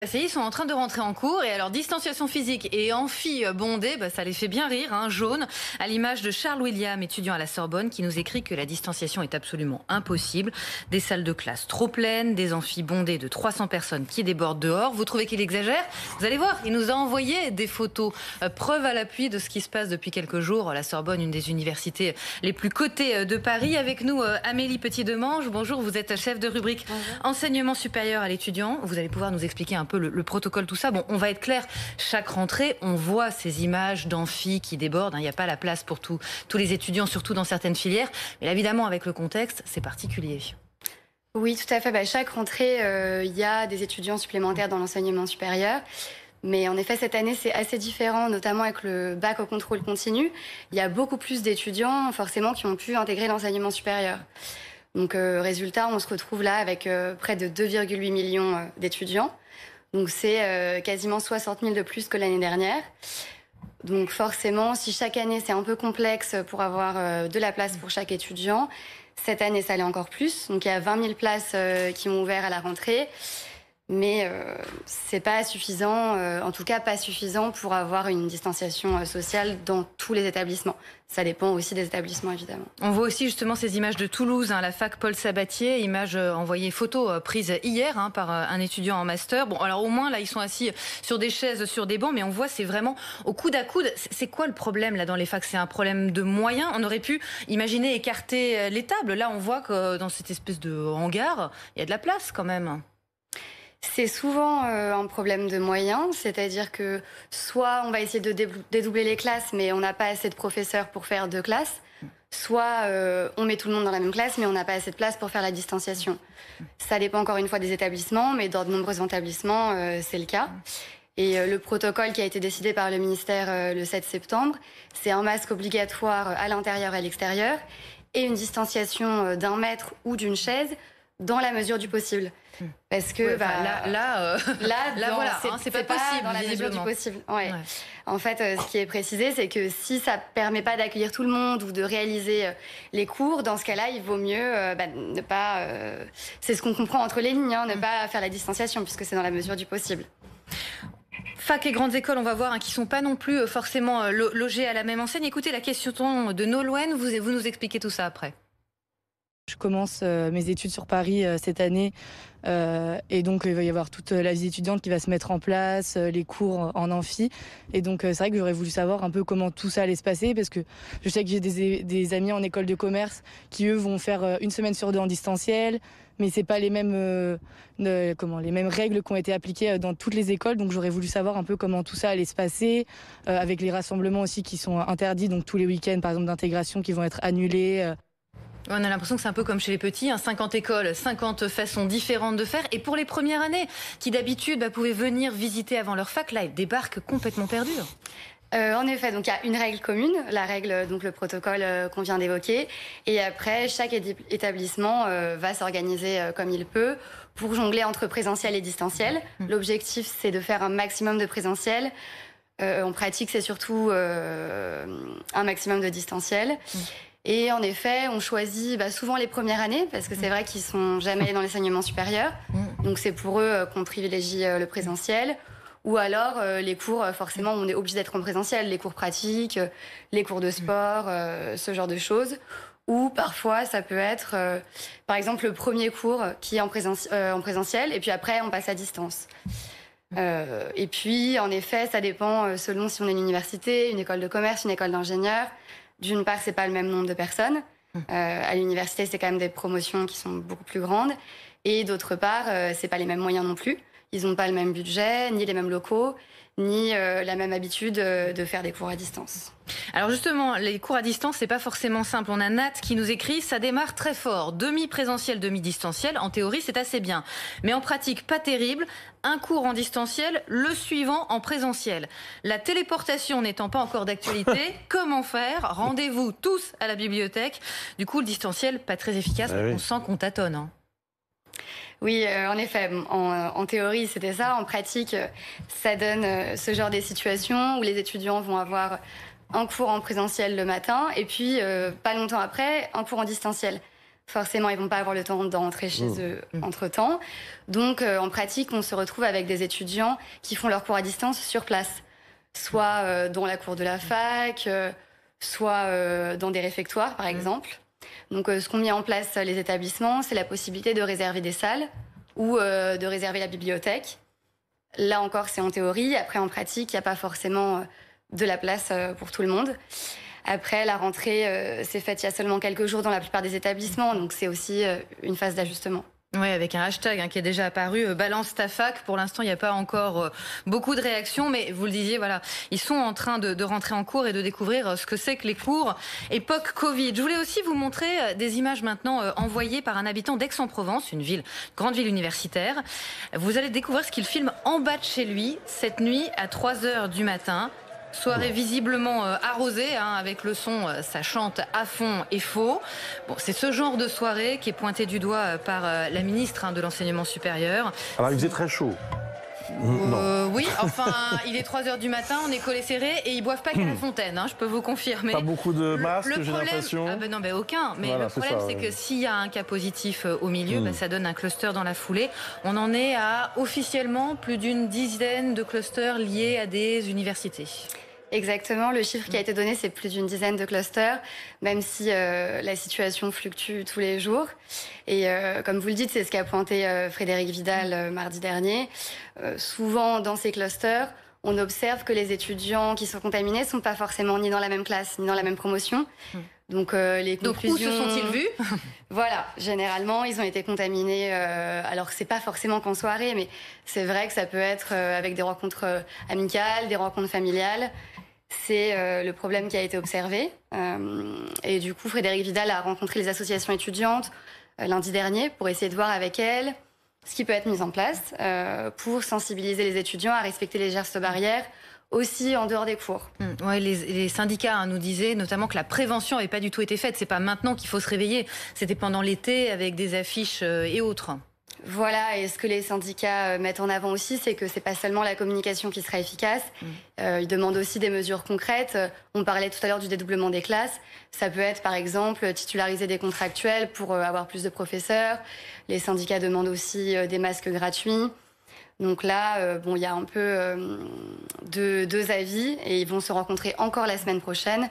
Ils sont en train de rentrer en cours et alors distanciation physique et amphi bondé, ça les fait bien rire, jaune, à l'image de Charles William, étudiant à la Sorbonne, qui nous écrit que la distanciation est absolument impossible. Des salles de classe trop pleines, des amphis bondés de 300 personnes qui débordent dehors. Vous trouvez qu'il exagère? Vous allez voir, il nous a envoyé des photos, preuve à l'appui de ce qui se passe depuis quelques jours. La Sorbonne, une des universités les plus cotées de Paris. Avec nous, Amélie Petit-Demange. Bonjour, vous êtes chef de rubrique enseignement supérieur à l'étudiant. Vous allez pouvoir nous expliquer un peu le protocole, tout ça. Bon, on va être clair, chaque rentrée, on voit ces images d'amphi qui débordent. Il n'y a pas la place pour tous les étudiants, surtout dans certaines filières. Mais là, évidemment, avec le contexte, c'est particulier. Oui, tout à fait. Chaque rentrée, il y a des étudiants supplémentaires dans l'enseignement supérieur. Mais en effet, cette année, c'est assez différent, notamment avec le bac au contrôle continu. Il y a beaucoup plus d'étudiants, forcément, qui ont pu intégrer l'enseignement supérieur. Donc, résultat, on se retrouve là avec près de 2,8 millions d'étudiants. Donc, c'est quasiment 60 000 de plus que l'année dernière. Donc, forcément, si chaque année, c'est un peu complexe pour avoir de la place pour chaque étudiant, cette année, ça l'est encore plus. Donc, il y a 20 000 places qui ont ouvert à la rentrée. Mais c'est pas suffisant, en tout cas pas suffisant pour avoir une distanciation sociale dans tous les établissements. Ça dépend aussi des établissements, évidemment. On voit aussi justement ces images de Toulouse, la fac Paul Sabatier, images envoyées, photos prises hier par un étudiant en master. Bon, alors au moins là, ils sont assis sur des chaises, sur des bancs, mais on voit c'est vraiment au coude à coude. C'est quoi le problème là dans les facs? C'est un problème de moyens? On aurait pu imaginer écarter les tables. Là, on voit que dans cette espèce de hangar, il y a de la place quand même. C'est souvent un problème de moyens, c'est-à-dire que soit on va essayer de dédoubler les classes, mais on n'a pas assez de professeurs pour faire 2 classes, soit on met tout le monde dans la même classe, mais on n'a pas assez de place pour faire la distanciation. Ça dépend encore une fois des établissements, mais dans de nombreux établissements, c'est le cas. Et le protocole qui a été décidé par le ministère le 7 septembre, c'est un masque obligatoire à l'intérieur et à l'extérieur, et une distanciation d'1 mètre ou d'une chaise, dans la mesure du possible. Parce que là, voilà, c'est pas possible, dans la mesure du possible. Ouais. En fait, ce qui est précisé, c'est que si ça permet pas d'accueillir tout le monde ou de réaliser les cours, dans ce cas-là, il vaut mieux ne pas. C'est ce qu'on comprend entre les lignes, ne pas faire la distanciation, puisque c'est dans la mesure du possible. Fac et grandes écoles, on va voir, qui sont pas non plus forcément logées à la même enseigne. Écoutez la question de Nolwenn, vous nous expliquez tout ça après. Je commence mes études sur Paris cette année et donc il va y avoir toute la vie étudiante qui va se mettre en place, les cours en amphi. Et donc c'est vrai que j'aurais voulu savoir un peu comment tout ça allait se passer parce que je sais que j'ai des amis en école de commerce qui eux vont faire une semaine sur 2 en distanciel, mais c'est pas les mêmes les mêmes règles qui ont été appliquées dans toutes les écoles. Donc j'aurais voulu savoir un peu comment tout ça allait se passer avec les rassemblements aussi qui sont interdits, donc tous les week-ends par exemple d'intégration qui vont être annulés. On a l'impression que c'est un peu comme chez les petits, 50 écoles, 50 façons différentes de faire. Et pour les premières années, qui d'habitude pouvaient venir visiter avant leur fac, là, ils débarquent complètement perdus. En effet, donc il y a une règle commune, la règle, donc le protocole qu'on vient d'évoquer. Et après, chaque établissement va s'organiser comme il peut pour jongler entre présentiel et distanciel. L'objectif, c'est de faire un maximum de présentiel. En pratique, c'est surtout un maximum de distanciel. Et en effet, on choisit souvent les premières années, parce que c'est vrai qu'ils sont jamais dans l'enseignement supérieur. Donc c'est pour eux qu'on privilégie le présentiel. Ou alors les cours, forcément, on est obligé d'être en présentiel. Les cours pratiques, les cours de sport, ce genre de choses. Ou parfois, ça peut être, par exemple, le premier cours qui est en présentiel, et puis après, on passe à distance. Et puis, en effet, ça dépend selon si on est une université, une école de commerce, une école d'ingénieur. D'une part, c'est pas le même nombre de personnes. À l'université, c'est quand même des promotions qui sont beaucoup plus grandes. Et d'autre part, c'est pas les mêmes moyens non plus. Ils n'ont pas le même budget, ni les mêmes locaux, ni la même habitude de faire des cours à distance. Alors justement, les cours à distance, c'est pas forcément simple. On a Nat qui nous écrit, ça démarre très fort. Demi-présentiel, demi-distanciel. En théorie, c'est assez bien. Mais en pratique, pas terrible. Un cours en distanciel, le suivant en présentiel. La téléportation n'étant pas encore d'actualité, comment faire? Rendez-vous tous à la bibliothèque. Du coup, le distanciel, pas très efficace. On sent qu'on tâtonne. Oui, en effet, en théorie, c'était ça. En pratique, ça donne ce genre de situations où les étudiants vont avoir un cours en présentiel le matin et puis, pas longtemps après, un cours en distanciel. Forcément, ils vont pas avoir le temps d'entrer chez eux entre-temps. Donc, en pratique, on se retrouve avec des étudiants qui font leurs cours à distance sur place. Soit dans la cour de la fac, soit dans des réfectoires, par exemple. Donc, ce qu'ont mis en place les établissements, c'est la possibilité de réserver des salles ou de réserver la bibliothèque. Là encore, c'est en théorie. Après, en pratique, il n'y a pas forcément de la place pour tout le monde. Après, la rentrée s'est faite il y a seulement quelques jours dans la plupart des établissements, donc c'est aussi une phase d'ajustement. Oui, avec un hashtag qui est déjà apparu, balance ta fac. Pour l'instant, il n'y a pas encore beaucoup de réactions, mais vous le disiez, voilà, ils sont en train de rentrer en cours et de découvrir ce que c'est que les cours époque Covid. Je voulais aussi vous montrer des images maintenant envoyées par un habitant d'Aix-en-Provence, grande ville universitaire. Vous allez découvrir ce qu'il filme en bas de chez lui cette nuit à 3h du matin. Soirée visiblement arrosée, avec le son, ça chante à fond et faux. Bon, c'est ce genre de soirée qui est pointé du doigt par la ministre de l'Enseignement supérieur. Alors il faisait très chaud. Oui, enfin, il est 3h du matin, on est collés serrés et ils boivent pas qu'à la fontaine, je peux vous confirmer. Pas beaucoup de masques, j'ai l'impression. Non, aucun. Mais voilà, le problème, c'est que s'il y a un cas positif au milieu, ça donne un cluster dans la foulée. On en est à officiellement plus d'une dizaine de clusters liés à des universités. Exactement, le chiffre qui a été donné, c'est plus d'une dizaine de clusters, même si la situation fluctue tous les jours. Et comme vous le dites, c'est ce qu'a pointé Frédérique Vidal mardi dernier. Souvent, dans ces clusters, on observe que les étudiants qui sont contaminés ne sont pas forcément ni dans la même classe, ni dans la même promotion. Donc, les conclusions... Donc, où se sont-ils vus? Voilà, généralement, ils ont été contaminés, alors que c'est pas forcément qu'en soirée, mais c'est vrai que ça peut être avec des rencontres amicales, des rencontres familiales. C'est le problème qui a été observé. Et du coup, Frédérique Vidal a rencontré les associations étudiantes lundi dernier pour essayer de voir avec elles ce qui peut être mis en place pour sensibiliser les étudiants à respecter les gestes barrières aussi en dehors des cours. Ouais, les syndicats nous disaient notamment que la prévention n'avait pas du tout été faite. C'est pas maintenant qu'il faut se réveiller. C'était pendant l'été avec des affiches et autres. Voilà, et ce que les syndicats mettent en avant aussi, c'est que c'est pas seulement la communication qui sera efficace. Ils demandent aussi des mesures concrètes. On parlait tout à l'heure du dédoublement des classes. Ça peut être, par exemple, titulariser des contractuels pour avoir plus de professeurs. Les syndicats demandent aussi des masques gratuits. Donc là, il y a un peu deux avis et ils vont se rencontrer encore la semaine prochaine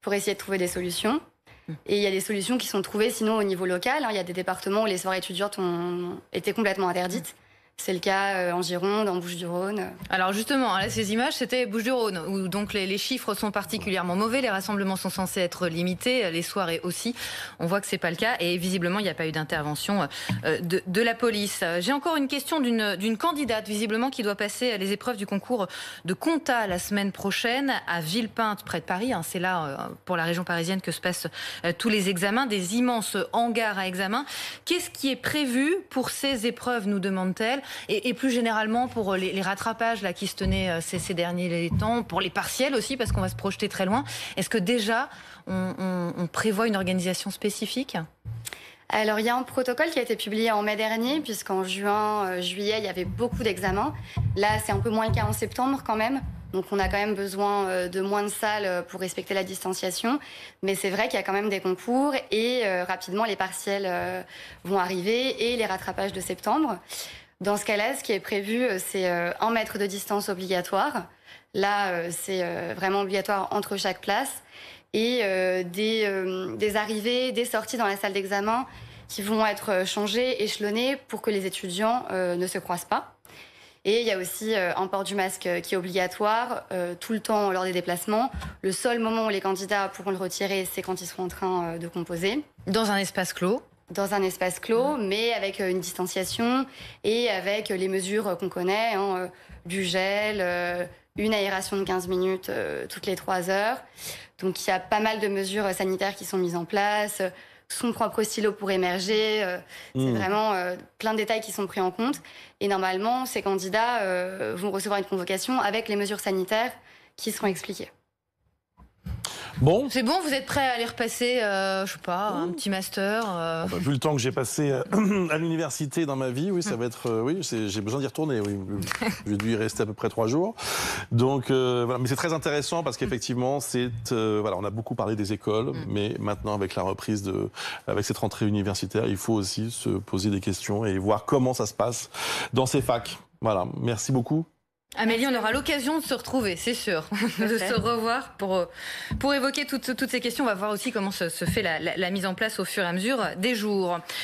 pour essayer de trouver des solutions. Et il y a des solutions qui sont trouvées sinon au niveau local. Il y a des départements où les soirées étudiantes ont été complètement interdites. C'est le cas en Gironde, en Bouches-du-Rhône. Alors justement, là, ces images, c'était Bouches-du-Rhône, où donc les chiffres sont particulièrement mauvais. Les rassemblements sont censés être limités, les soirées aussi. On voit que c'est pas le cas et visiblement, il n'y a pas eu d'intervention de la police. J'ai encore une question d'une candidate, visiblement, qui doit passer les épreuves du concours de compta la semaine prochaine à Villepinte, près de Paris. C'est là, pour la région parisienne, que se passent tous les examens, des immenses hangars à examens. Qu'est-ce qui est prévu pour ces épreuves, nous demande-t-elle? Et plus généralement pour les rattrapages là, qui se tenaient ces derniers temps, pour les partiels aussi, parce qu'on va se projeter très loin. Est-ce que déjà, on prévoit une organisation spécifique ? Alors, il y a un protocole qui a été publié en mai dernier, puisqu'en juillet, il y avait beaucoup d'examens. Là, c'est un peu moins le cas en septembre quand même. Donc, on a quand même besoin de moins de salles pour respecter la distanciation. Mais c'est vrai qu'il y a quand même des concours et rapidement, les partiels vont arriver et les rattrapages de septembre. Dans ce cas-là, ce qui est prévu, c'est 1 mètre de distance obligatoire. Là, c'est vraiment obligatoire entre chaque place. Et des arrivées, des sorties dans la salle d'examen qui vont être changées, échelonnées pour que les étudiants ne se croisent pas. Et il y a aussi un port du masque qui est obligatoire tout le temps lors des déplacements. Le seul moment où les candidats pourront le retirer, c'est quand ils seront en train de composer. Dans un espace clos ? Dans un espace clos, mais avec une distanciation et avec les mesures qu'on connaît, du gel, une aération de 15 minutes toutes les 3 heures. Donc il y a pas mal de mesures sanitaires qui sont mises en place, son propre stylo pour émerger. C'est vraiment plein de détails qui sont pris en compte. Et normalement, ces candidats vont recevoir une convocation avec les mesures sanitaires qui seront expliquées. Bon. C'est bon, vous êtes prêt à aller repasser, je sais pas, un petit master Vu le temps que j'ai passé à l'université dans ma vie, oui, ça va être, j'ai besoin d'y retourner. Oui, j'ai dû y rester à peu près 3 jours. Donc voilà, mais c'est très intéressant parce qu'effectivement, voilà, on a beaucoup parlé des écoles, mais maintenant avec la reprise avec cette rentrée universitaire, il faut aussi se poser des questions et voir comment ça se passe dans ces facs. Voilà, merci beaucoup. Amélie, on aura l'occasion de se retrouver, c'est sûr, de se revoir pour évoquer toutes ces questions. On va voir aussi comment se fait la mise en place au fur et à mesure des jours.